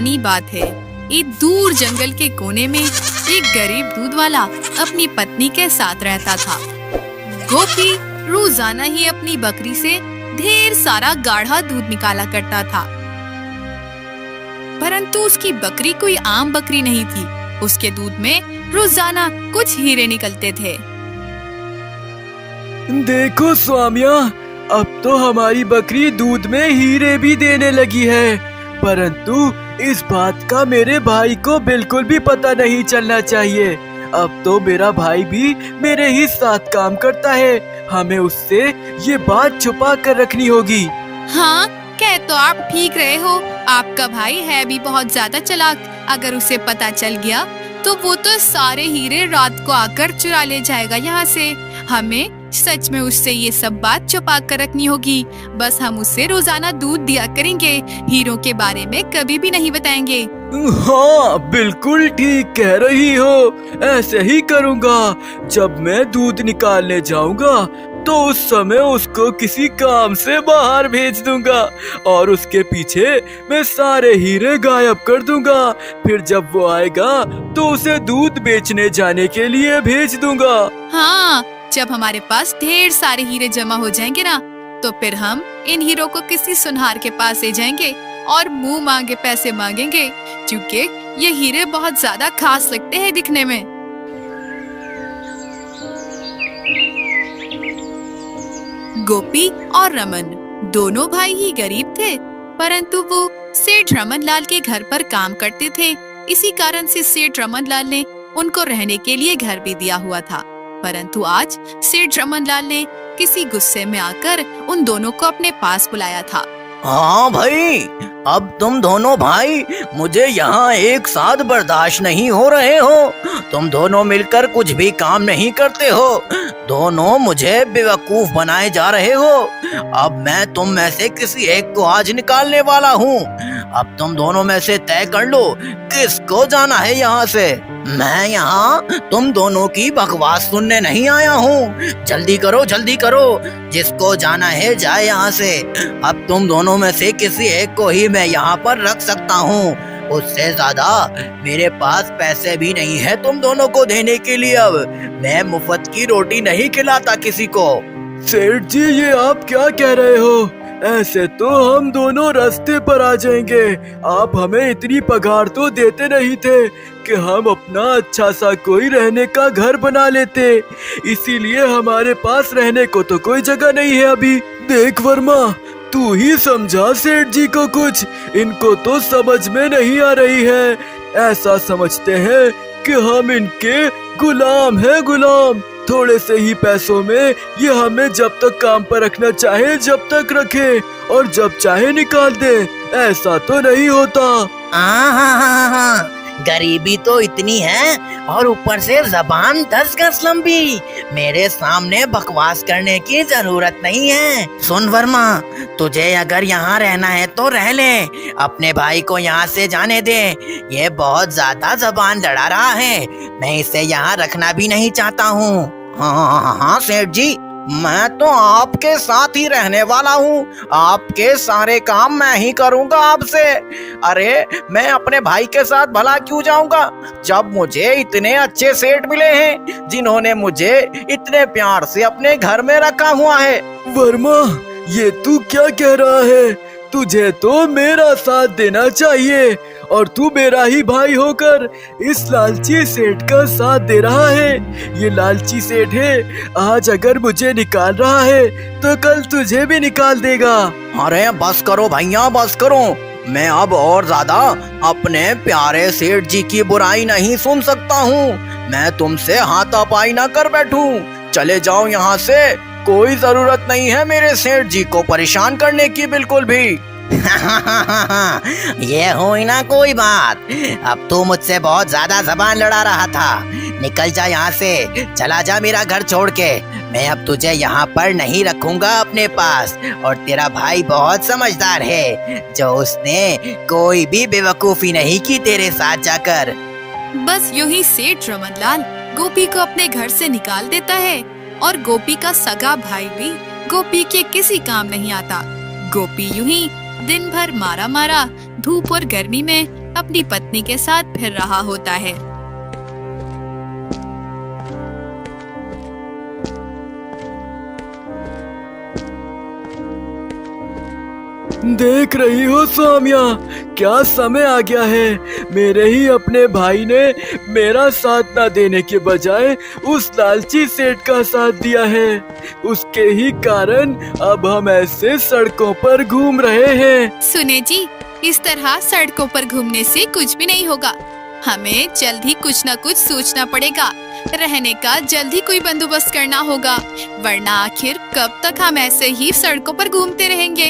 पुरानी बात है। एक दूर जंगल के कोने में एक गरीब दूध वाला अपनी पत्नी के साथ रहता था। गोपी रोजाना ही अपनी बकरी से ढेर सारा गाढ़ा दूध निकाला करता था, परंतु उसकी बकरी कोई आम बकरी नहीं थी। उसके दूध में रोजाना कुछ हीरे निकलते थे। देखो स्वामिया, अब तो हमारी बकरी दूध में हीरे भी देने लगी है, परंतु इस बात का मेरे भाई को बिल्कुल भी पता नहीं चलना चाहिए। अब तो मेरा भाई भी मेरे ही साथ काम करता है, हमें उससे ये बात छुपा कर रखनी होगी। हाँ, कह तो आप ठीक रहे हो। आपका भाई है भी बहुत ज्यादा चालाक। अगर उसे पता चल गया तो वो तो सारे हीरे रात को आकर चुरा ले जाएगा यहाँ से। हमें सच में उससे ये सब बात छुपा कर रखनी होगी। बस हम उससे रोजाना दूध दिया करेंगे, हीरों के बारे में कभी भी नहीं बताएंगे। हाँ, बिल्कुल ठीक कह रही हो, ऐसे ही करूँगा। जब मैं दूध निकालने जाऊँगा तो उस समय उसको किसी काम से बाहर भेज दूंगा और उसके पीछे मैं सारे हीरे गायब कर दूंगा। फिर जब वो आएगा तो उसे दूध बेचने जाने के लिए भेज दूंगा। हाँ, जब हमारे पास ढेर सारे हीरे जमा हो जाएंगे ना, तो फिर हम इन हीरों को किसी सुनहार के पास ले जाएंगे और मुंह मांगे पैसे मांगेंगे, क्योंकि ये हीरे बहुत ज्यादा खास लगते हैं दिखने में। गोपी और रमन दोनों भाई ही गरीब थे, परंतु वो सेठ रमन लाल के घर पर काम करते थे। इसी कारण से सेठ रमन लाल ने उनको रहने के लिए घर भी दिया हुआ था। परंतु आज सेठ रमन लाल ने किसी गुस्से में आकर उन दोनों को अपने पास बुलाया था। हाँ भाई, अब तुम दोनों भाई मुझे यहाँ एक साथ बर्दाश्त नहीं हो रहे हो। तुम दोनों मिलकर कुछ भी काम नहीं करते हो, दोनों मुझे बेवकूफ बनाए जा रहे हो। अब मैं तुम में से किसी एक को आज निकालने वाला हूँ। अब तुम दोनों में से तय कर लो किसको जाना है यहाँ से। मैं यहाँ तुम दोनों की बकवास सुनने नहीं आया हूँ। जल्दी करो, जल्दी करो, जिसको जाना है जाए यहाँ से। अब तुम दोनों में से किसी एक को ही मैं यहाँ पर रख सकता हूँ, उससे ज्यादा मेरे पास पैसे भी नहीं है तुम दोनों को देने के लिए। अब मैं मुफ्त की रोटी नहीं खिलाता किसी को। सेठ जी, ये आप क्या कह रहे हो? ऐसे तो हम दोनों रास्ते पर आ जाएंगे। आप हमें इतनी पगार तो देते नहीं थे कि हम अपना अच्छा सा कोई रहने का घर बना लेते। इसीलिए हमारे पास रहने को तो कोई जगह नहीं है अभी। देख वर्मा, तू ही समझा सेठ जी को कुछ, इनको तो समझ में नहीं आ रही है। ऐसा समझते हैं कि हम इनके गुलाम हैं, गुलाम। थोड़े से ही पैसों में ये हमें जब तक काम पर रखना चाहे जब तक रखे और जब चाहे निकाल दे। ऐसा तो नहीं होता। हाँ, गरीबी तो इतनी है और ऊपर से जबान 10 गज लंबी। मेरे सामने बकवास करने की जरूरत नहीं है। सुन वर्मा, तुझे अगर यहाँ रहना है तो रह ले, अपने भाई को यहाँ से जाने दे। ये बहुत ज्यादा जबान लड़ा रहा है, मैं इसे यहाँ रखना भी नहीं चाहता हूँ। हाँ सेठ जी, मैं तो आपके साथ ही रहने वाला हूँ। आपके सारे काम मैं ही करूँगा आपसे। अरे मैं अपने भाई के साथ भला क्यों जाऊँगा, जब मुझे इतने अच्छे सेठ मिले हैं जिन्होंने मुझे इतने प्यार से अपने घर में रखा हुआ है। वर्मा, ये तू क्या कह रहा है? तुझे तो मेरा साथ देना चाहिए और तू मेरा ही भाई होकर इस लालची सेठ का साथ दे रहा है। ये लालची सेठ है, आज अगर मुझे निकाल रहा है तो कल तुझे भी निकाल देगा। अरे बस करो भैया, बस करो। मैं अब और ज्यादा अपने प्यारे सेठ जी की बुराई नहीं सुन सकता हूँ। मैं तुमसे हाथापाई ना कर बैठूं। चले जाओ यहाँ से, कोई जरूरत नहीं है मेरे सेठ जी को परेशान करने की बिल्कुल भी। ये हुई ना कोई बात। अब तू मुझसे बहुत ज्यादा जबान लड़ा रहा था, निकल जा यहाँ से, चला जा मेरा घर छोड़ के। मैं अब तुझे यहाँ पर नहीं रखूंगा अपने पास। और तेरा भाई बहुत समझदार है, जो उसने कोई भी बेवकूफी नहीं की तेरे साथ जाकर। बस यूं ही सेठ रमन लाल गोपी को अपने घर से निकाल देता है और गोपी का सगा भाई भी गोपी के किसी काम नहीं आता। गोपी यूं ही दिन भर मारा मारा धूप और गर्मी में अपनी पत्नी के साथ फिर रहा होता है। देख रही हो सौम्या, क्या समय आ गया है। मेरे ही अपने भाई ने मेरा साथ ना देने के बजाय उस लालची सेठ का साथ दिया है। उसके ही कारण अब हम ऐसे सड़कों पर घूम रहे हैं। सुने जी, इस तरह सड़कों पर घूमने से कुछ भी नहीं होगा। हमें जल्द ही कुछ न कुछ सोचना पड़ेगा। रहने का जल्द ही कोई बंदोबस्त करना होगा, वरना आखिर कब तक हम ऐसे ही सड़कों पर घूमते रहेंगे।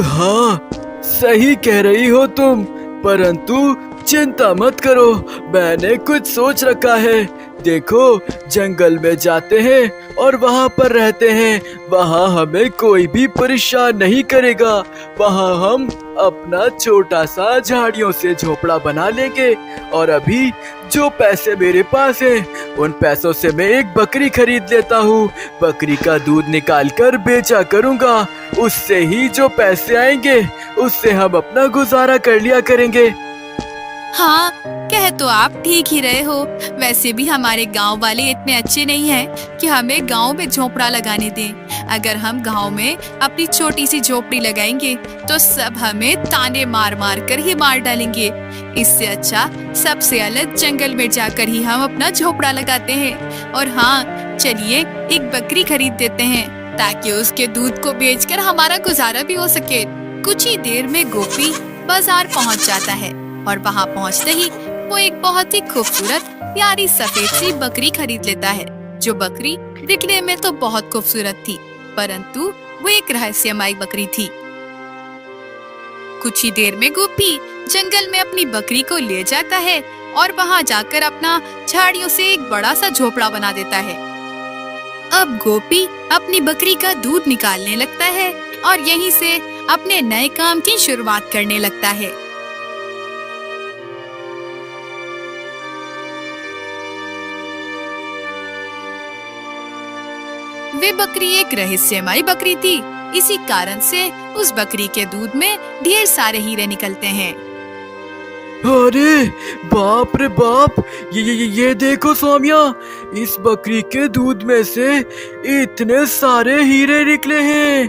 हाँ, सही कह रही हो तुम, परंतु चिंता मत करो, मैंने कुछ सोच रखा है। देखो, जंगल में जाते हैं और वहाँ पर रहते हैं। वहाँ हमें कोई भी परेशान नहीं करेगा। वहाँ हम अपना छोटा सा झाड़ियों से झोपड़ा बना लेंगे और अभी जो पैसे मेरे पास हैं, उन पैसों से मैं एक बकरी खरीद लेता हूँ। बकरी का दूध निकाल कर बेचा करूँगा। उससे ही जो पैसे आएंगे उससे हम अपना गुजारा कर लिया करेंगे। हाँ, कह तो आप ठीक ही रहे हो। वैसे भी हमारे गांव वाले इतने अच्छे नहीं हैं कि हमें गांव में झोपड़ा लगाने दें। अगर हम गांव में अपनी छोटी सी झोपड़ी लगाएंगे तो सब हमें ताने मार मार कर ही मार डालेंगे। इससे अच्छा सबसे अलग जंगल में जाकर ही हम अपना झोपड़ा लगाते हैं। और हाँ, चलिए एक बकरी खरीद देते हैं ताकि उसके दूध को बेचकर हमारा गुजारा भी हो सके। कुछ ही देर में गोपी बाजार पहुँच जाता है और वहाँ पहुँचते ही वो एक बहुत ही खूबसूरत प्यारी सफेद सी बकरी खरीद लेता है। जो बकरी दिखने में तो बहुत खूबसूरत थी, परंतु वो एक रहस्यमयी बकरी थी। कुछ ही देर में गोपी जंगल में अपनी बकरी को ले जाता है और वहाँ जाकर अपना झाड़ियों से एक बड़ा सा झोपड़ा बना देता है। अब गोपी अपनी बकरी का दूध निकालने लगता है और यहीं से अपने नए काम की शुरुआत करने लगता है। वे बकरी एक रहस्यमयी बकरी थी। इसी कारण से उस बकरी के दूध में ढेर सारे हीरे निकलते हैं। अरे बाप रे बाप, ये देखो सौम्या, इस बकरी के दूध में से इतने सारे हीरे निकले हैं।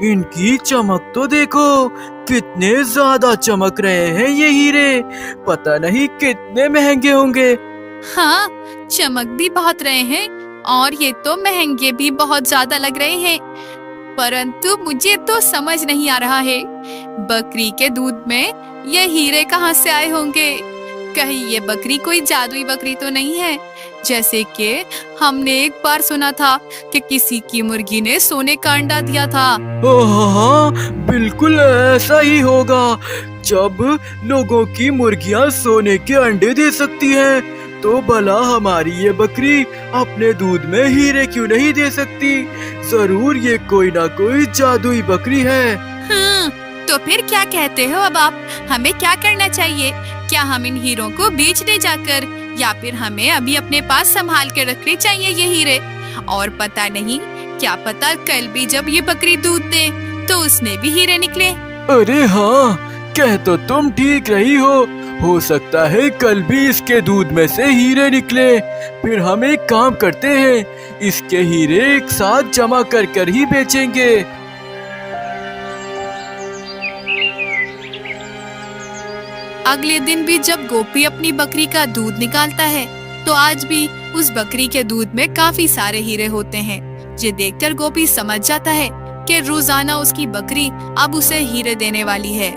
इनकी चमक तो देखो, कितने ज्यादा चमक रहे हैं ये हीरे। पता नहीं कितने महंगे होंगे। हाँ, चमक भी बहुत रहे हैं और ये तो महंगे भी बहुत ज्यादा लग रहे हैं। परंतु मुझे तो समझ नहीं आ रहा है, बकरी के दूध में ये हीरे कहाँ से आए होंगे। कहीं ये बकरी कोई जादुई बकरी तो नहीं है, जैसे कि हमने एक बार सुना था कि किसी की मुर्गी ने सोने का अंडा दिया था। हाँ, बिल्कुल ऐसा ही होगा। जब लोगों की मुर्गियां सोने के अंडे दे सकती हैं, तो भला हमारी ये बकरी अपने दूध में हीरे क्यों नहीं दे सकती। जरूर ये कोई ना कोई जादुई बकरी है। तो फिर क्या कहते हो अब आप, हमें क्या करना चाहिए? क्या हम इन हीरों को बेचने जाकर, या फिर हमें अभी अपने पास संभाल के रखने चाहिए ये हीरे? और पता नहीं, क्या पता कल भी जब ये बकरी दूध दे तो उसमें भी हीरे निकले। अरे हाँ, कह तो तुम ठीक रही हो सकता है कल भी इसके दूध में से हीरे निकले। फिर हम एक काम करते हैं, इसके हीरे एक साथ जमा कर कर ही बेचेंगे। अगले दिन भी जब गोपी अपनी बकरी का दूध निकालता है, तो आज भी उस बकरी के दूध में काफी सारे हीरे होते हैं। ये देखकर गोपी समझ जाता है कि रोजाना उसकी बकरी अब उसे हीरे देने वाली है।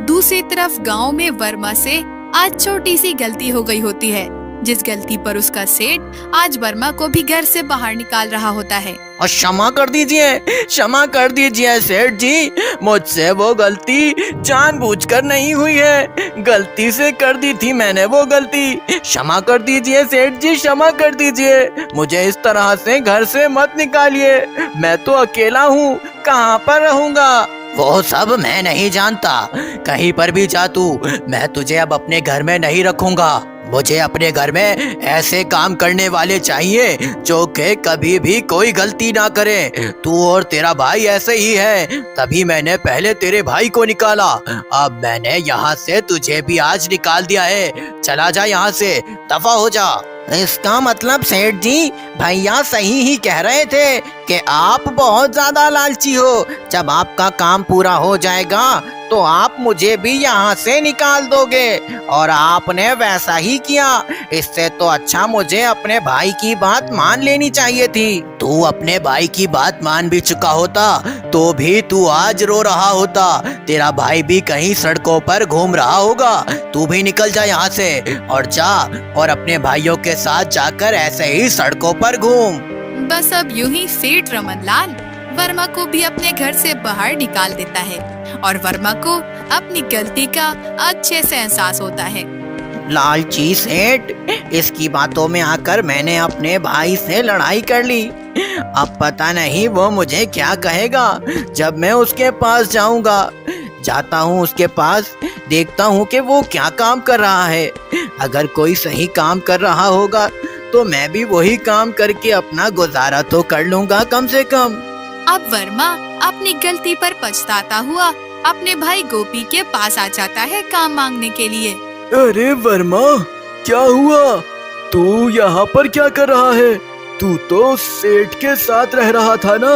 दूसरी तरफ गांव में वर्मा से आज छोटी सी गलती हो गई होती है, जिस गलती पर उसका सेठ आज वर्मा को भी घर से बाहर निकाल रहा होता है। और क्षमा कर दीजिए सेठ जी, मुझसे वो गलती जानबूझकर नहीं हुई है। गलती से कर दी थी मैंने वो गलती। क्षमा कर दीजिए सेठ जी, क्षमा कर दीजिए। मुझे इस तरह से घर से मत निकालिए। मैं तो अकेला हूँ, कहाँ पर रहूँगा? वो सब मैं नहीं जानता। कहीं पर भी जा तू, मैं तुझे अब अपने घर में नहीं रखूंगा। मुझे अपने घर में ऐसे काम करने वाले चाहिए जो कि कभी भी कोई गलती ना करे। तू और तेरा भाई ऐसे ही है, तभी मैंने पहले तेरे भाई को निकाला, अब मैंने यहाँ से तुझे भी आज निकाल दिया है। चला जा यहाँ से, दफा हो जा। इसका मतलब सेठ जी, भैया सही ही कह रहे थे कि आप बहुत ज्यादा लालची हो। जब आपका काम पूरा हो जाएगा तो आप मुझे भी यहाँ से निकाल दोगे, और आपने वैसा ही किया। इससे तो अच्छा मुझे अपने भाई की बात मान लेनी चाहिए थी। तू अपने भाई की बात मान भी चुका होता तो भी तू आज रो रहा होता। तेरा भाई भी कहीं सड़कों पर घूम रहा होगा। तू भी निकल जा यहाँ से, और जा और अपने भाइयों के साथ जाकर ऐसे ही सड़कों पर घूम। बस अब यूं ही सेठ रमनलाल वर्मा को भी अपने घर से बाहर निकाल देता है और वर्मा को अपनी गलती का अच्छे से एहसास होता है। लालची सेठ, इसकी बातों में आकर मैंने अपने भाई से लड़ाई कर ली। अब पता नहीं वो मुझे क्या कहेगा जब मैं उसके पास जाऊंगा। जाता हूँ उसके पास, देखता हूँ कि वो क्या काम कर रहा है। अगर कोई सही काम कर रहा होगा तो मैं भी वही काम करके अपना गुजारा तो कर लूंगा कम से कम। अब वर्मा अपनी गलती पर पछताता हुआ अपने भाई गोपी के पास आ जाता है काम मांगने के लिए। अरे वर्मा, क्या हुआ? तू यहाँ पर क्या कर रहा है? तू तो सेठ के साथ रह रहा था ना,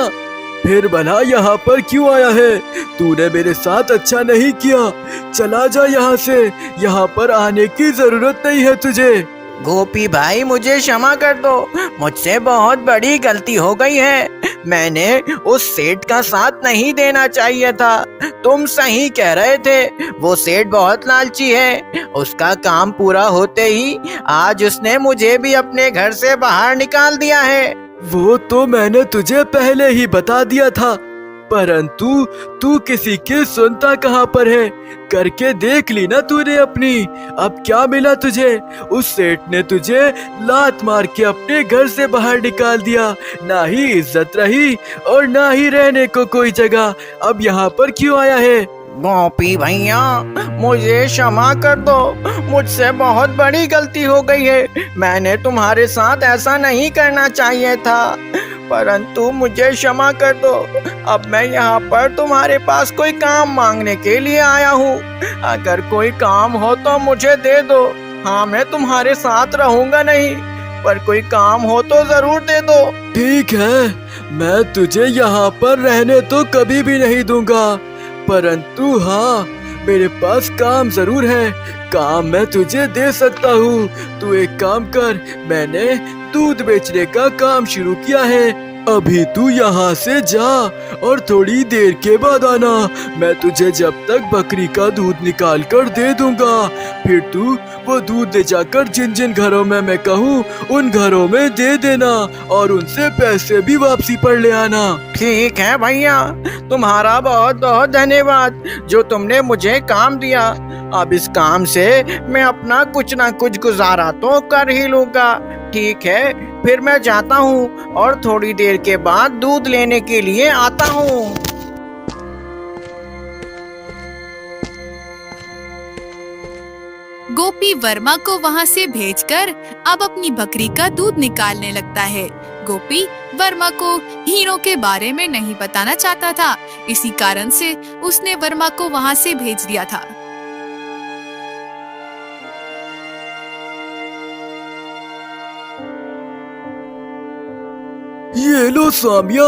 फिर भला यहाँ पर क्यों आया है? तूने मेरे साथ अच्छा नहीं किया। चला जा यहाँ से, यहाँ पर आने की जरूरत नहीं है तुझे। गोपी भाई, मुझे क्षमा कर दो, मुझसे बहुत बड़ी गलती हो गई है। मैंने उस सेठ का साथ नहीं देना चाहिए था। तुम सही कह रहे थे, वो सेठ बहुत लालची है। उसका काम पूरा होते ही आज उसने मुझे भी अपने घर से बाहर निकाल दिया है। वो तो मैंने तुझे पहले ही बता दिया था, परंतु तू किसी की सुनता कहाँ पर है? करके देख ली ना तूने अपनी। अब क्या मिला तुझे? उस सेठ ने तुझे लात मार के अपने घर से बाहर निकाल दिया। ना ही इज्जत रही और ना ही रहने को कोई जगह। अब यहाँ पर क्यों आया है? गोपी भैया, मुझे क्षमा कर दो, मुझसे बहुत बड़ी गलती हो गई है। मैंने तुम्हारे साथ ऐसा नहीं करना चाहिए था, परंतु मुझे क्षमा कर दो। अब मैं यहाँ पर तुम्हारे पास कोई काम मांगने के लिए आया हूँ। अगर कोई काम हो तो मुझे दे दो। हाँ, मैं तुम्हारे साथ रहूँगा नहीं, पर कोई काम हो तो जरूर दे दो। ठीक है, मैं तुझे यहाँ पर रहने तो कभी भी नहीं दूंगा, परंतु हाँ, मेरे पास काम जरूर है। काम मैं तुझे दे सकता हूँ। तू एक काम कर, मैंने दूध बेचने का काम शुरू किया है। अभी तू यहाँ से जा और थोड़ी देर के बाद आना। मैं तुझे जब तक बकरी का दूध निकाल कर दे दूंगा, फिर तू वो दूध ले जाकर जिन जिन घरों में मैं कहूँ उन घरों में दे देना और उनसे पैसे भी वापसी पर ले आना। ठीक है भैया, तुम्हारा बहुत बहुत धन्यवाद जो तुमने मुझे काम दिया। अब इस काम से मैं अपना कुछ ना कुछ गुजारा तो कर ही लूंगा। ठीक है, फिर मैं जाता हूँ और थोड़ी देर के बाद दूध लेने के लिए आता हूँ। गोपी वर्मा को वहाँ से भेजकर अब अपनी बकरी का दूध निकालने लगता है। गोपी वर्मा को हीरों के बारे में नहीं बताना चाहता था, इसी कारण से उसने वर्मा को वहाँ से भेज दिया था। ये लो स्वामिया,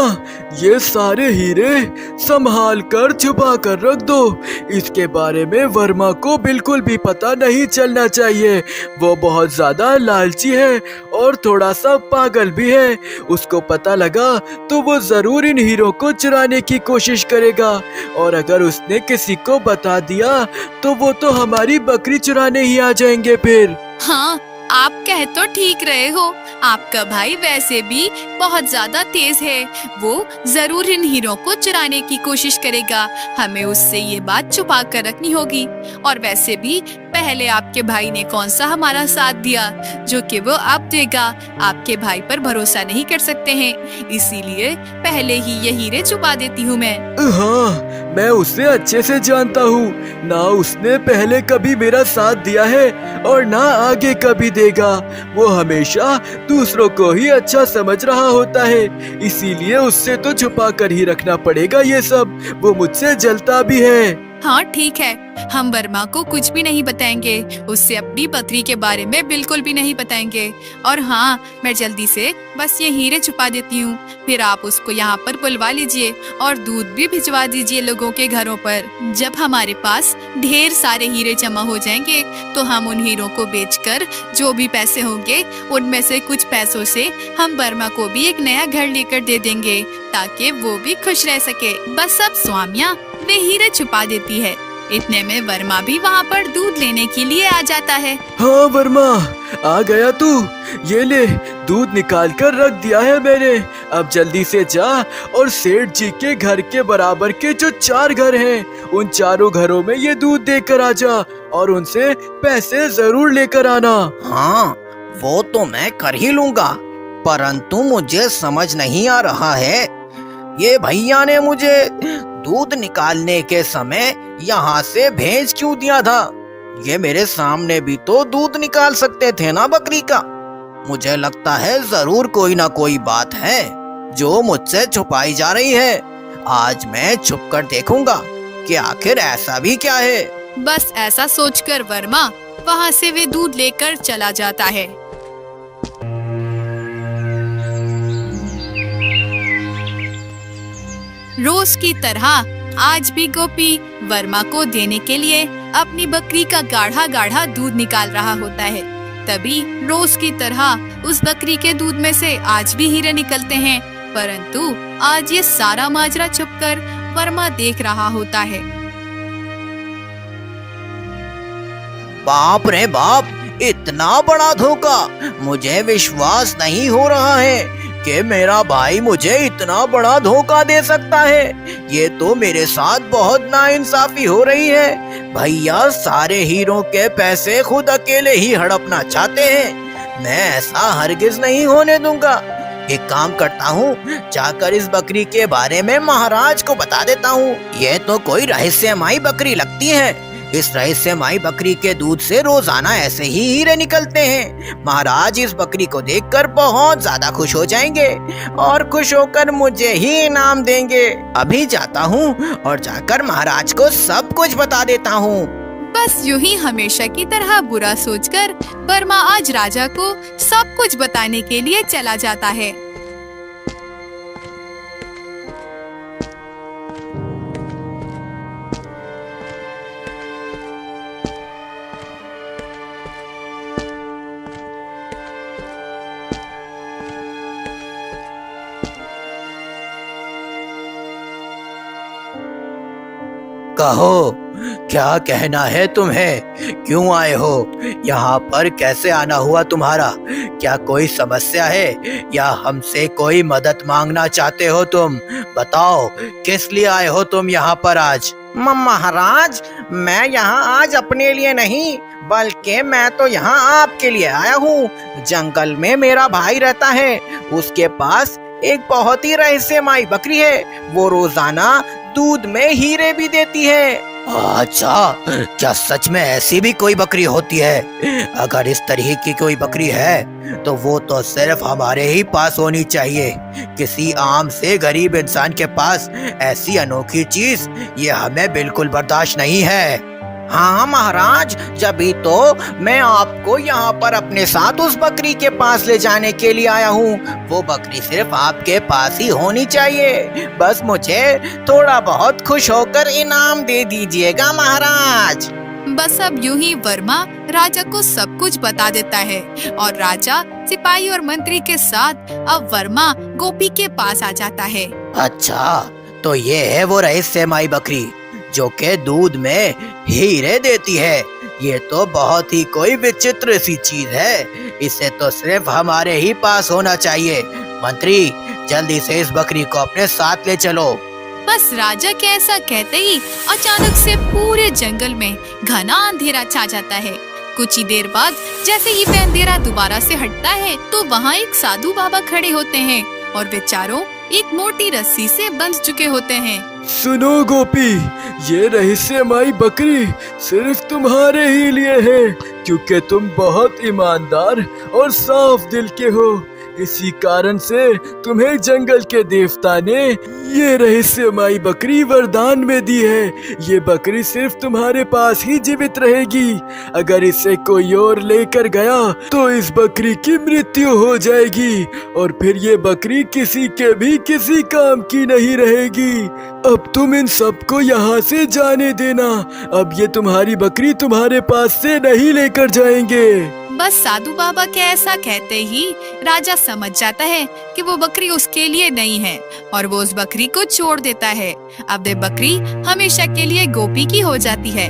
ये सारे हीरे संभाल कर छुपा कर रख दो। इसके बारे में वर्मा को बिल्कुल भी पता नहीं चलना चाहिए। वो बहुत ज्यादा लालची है और थोड़ा सा पागल भी है। उसको पता लगा तो वो जरूर इन हीरो को चुराने की कोशिश करेगा, और अगर उसने किसी को बता दिया तो वो तो हमारी बकरी चुराने ही आ जाएंगे फिर। हाँ, आप कह तो ठीक रहे हो। आपका भाई वैसे भी बहुत ज्यादा तेज है। वो जरूर इन हीरो को चुराने की कोशिश करेगा। हमें उससे ये बात छुपा कर रखनी होगी। और वैसे भी पहले आपके भाई ने कौन सा हमारा साथ दिया जो कि वो अब देगा। आपके भाई पर भरोसा नहीं कर सकते हैं, इसीलिए पहले ही ये हीरे छुपा देती हूँ मैं। हाँ, मैं उसे अच्छे से जानता हूँ। ना उसने पहले कभी मेरा साथ दिया है और ना आगे कभी देगा। वो हमेशा दूसरों को ही अच्छा समझ रहा होता है, इसीलिए उससे तो छुपा कर ही रखना पड़ेगा ये सब। वो मुझसे जलता भी है। हाँ ठीक है, हम वर्मा को कुछ भी नहीं बताएंगे, उससे अपनी बकरी के बारे में बिल्कुल भी नहीं बताएंगे। और हाँ, मैं जल्दी से बस ये हीरे छुपा देती हूँ, फिर आप उसको यहाँ पर बुलवा लीजिए और दूध भी भिजवा दीजिए लोगों के घरों पर। जब हमारे पास ढेर सारे हीरे जमा हो जाएंगे तो हम उन हीरों को बेचकर जो भी पैसे होंगे उनमें से कुछ पैसों से हम वर्मा को भी एक नया घर लेकर दे देंगे, ताकि वो भी खुश रह सके। बस अब स्वामिया वे हीरे छुपा देती है। इतने में वर्मा भी वहाँ पर दूध लेने के लिए आ जाता है। हाँ वर्मा, आ गया तू। ये ले, दूध निकाल कर रख दिया है मैंने। अब जल्दी से जा और सेठ जी के घर के बराबर के जो 4 घर हैं, उन चारों घरों में ये दूध देकर आ जा और उनसे पैसे जरूर लेकर आना। हाँ, वो तो मैं कर ही लूँगा, परंतु मुझे समझ नहीं आ रहा है, ये भैया ने मुझे दूध निकालने के समय यहाँ से भेज क्यों दिया था? ये मेरे सामने भी तो दूध निकाल सकते थे ना बकरी का। मुझे लगता है जरूर कोई ना कोई बात है जो मुझसे छुपाई जा रही है। आज मैं छुप कर देखूंगा कि आखिर ऐसा भी क्या है। बस ऐसा सोचकर वर्मा वहाँ से वे दूध लेकर चला जाता है। रोज की तरह आज भी गोपी वर्मा को देने के लिए अपनी बकरी का गाढ़ा गाढ़ा दूध निकाल रहा होता है। तभी रोज की तरह उस बकरी के दूध में से आज भी हीरे निकलते हैं, परंतु आज ये सारा माजरा छुपकर वर्मा देख रहा होता है। बाप रे बाप, इतना बड़ा धोखा! मुझे विश्वास नहीं हो रहा है कि मेरा भाई मुझे इतना बड़ा धोखा दे सकता है। ये तो मेरे साथ बहुत नाइंसाफी हो रही है। भैया सारे हीरों के पैसे खुद अकेले ही हड़पना चाहते हैं। मैं ऐसा हरगिज नहीं होने दूंगा। एक काम करता हूँ, जाकर इस बकरी के बारे में महाराज को बता देता हूँ। ये तो कोई रहस्यमयी बकरी लगती है। इस रहस्यमयी बकरी के दूध से रोजाना ऐसे ही हीरे निकलते हैं। महाराज इस बकरी को देखकर बहुत ज्यादा खुश हो जाएंगे और खुश होकर मुझे ही इनाम देंगे। अभी जाता हूँ और जाकर महाराज को सब कुछ बता देता हूँ। बस यूं ही हमेशा की तरह बुरा सोचकर वर्मा आज राजा को सब कुछ बताने के लिए चला जाता है। कहो, क्या कहना है तुम्हें? क्यों आए हो? यहाँ पर कैसे आना हुआ तुम्हारा? क्या कोई समस्या है या हमसे कोई मदद मांगना चाहते हो तुम? बताओ, किस लिए आए हो तुम यहाँ पर आज? महाराज, मैं यहाँ आज अपने लिए नहीं, बल्कि मैं तो यहाँ आपके लिए आया हूँ। जंगल में मेरा भाई रहता है, उसके पास एक बहुत ही रहस्यमयी बकरी है। वो रोजाना दूध में हीरे भी देती है। अच्छा, क्या सच में ऐसी भी कोई बकरी होती है? अगर इस तरह की कोई बकरी है तो वो तो सिर्फ हमारे ही पास होनी चाहिए। किसी आम से गरीब इंसान के पास ऐसी अनोखी चीज ये हमें बिल्कुल बर्दाश्त नहीं है। हाँ महाराज, जभी तो मैं आपको यहाँ पर अपने साथ उस बकरी के पास ले जाने के लिए आया हूँ। वो बकरी सिर्फ आपके पास ही होनी चाहिए। बस मुझे थोड़ा बहुत खुश होकर इनाम दे दीजिएगा महाराज। बस अब यूं ही वर्मा राजा को सब कुछ बता देता है और राजा सिपाही और मंत्री के साथ अब वर्मा गोपी के पास आ जाता है। अच्छा, तो ये है वो रहस्यमयी बकरी जो के दूध में हीरे देती है। ये तो बहुत ही कोई विचित्र सी चीज है। इसे तो सिर्फ हमारे ही पास होना चाहिए। मंत्री, जल्दी से इस बकरी को अपने साथ ले चलो। बस राजा के ऐसा कहते ही अचानक से पूरे जंगल में घना अंधेरा छा जाता है। कुछ ही देर बाद जैसे ही वह अंधेरा दोबारा से हटता है तो वहाँ एक साधु बाबा खड़े होते हैं और वे चारों एक मोटी रस्सी से बंध चुके होते हैं। सुनो गोपी, ये रहस्यमयी बकरी सिर्फ तुम्हारे ही लिए है, क्योंकि तुम बहुत ईमानदार और साफ दिल के हो। इसी कारण से तुम्हें जंगल के देवता ने ये रहस्यमयी बकरी वरदान में दी है। ये बकरी सिर्फ तुम्हारे पास ही जीवित रहेगी। अगर इसे कोई और लेकर गया तो इस बकरी की मृत्यु हो जाएगी और फिर ये बकरी किसी के भी किसी काम की नहीं रहेगी। अब तुम इन सबको यहाँ से जाने देना। अब ये तुम्हारी बकरी तुम्हारे पास से नहीं लेकर जाएंगे। बस साधु बाबा के ऐसा कहते ही राजा समझ जाता है कि वो बकरी उसके लिए नहीं है और वो उस बकरी को छोड़ देता है। अब ये बकरी हमेशा के लिए गोपी की हो जाती है।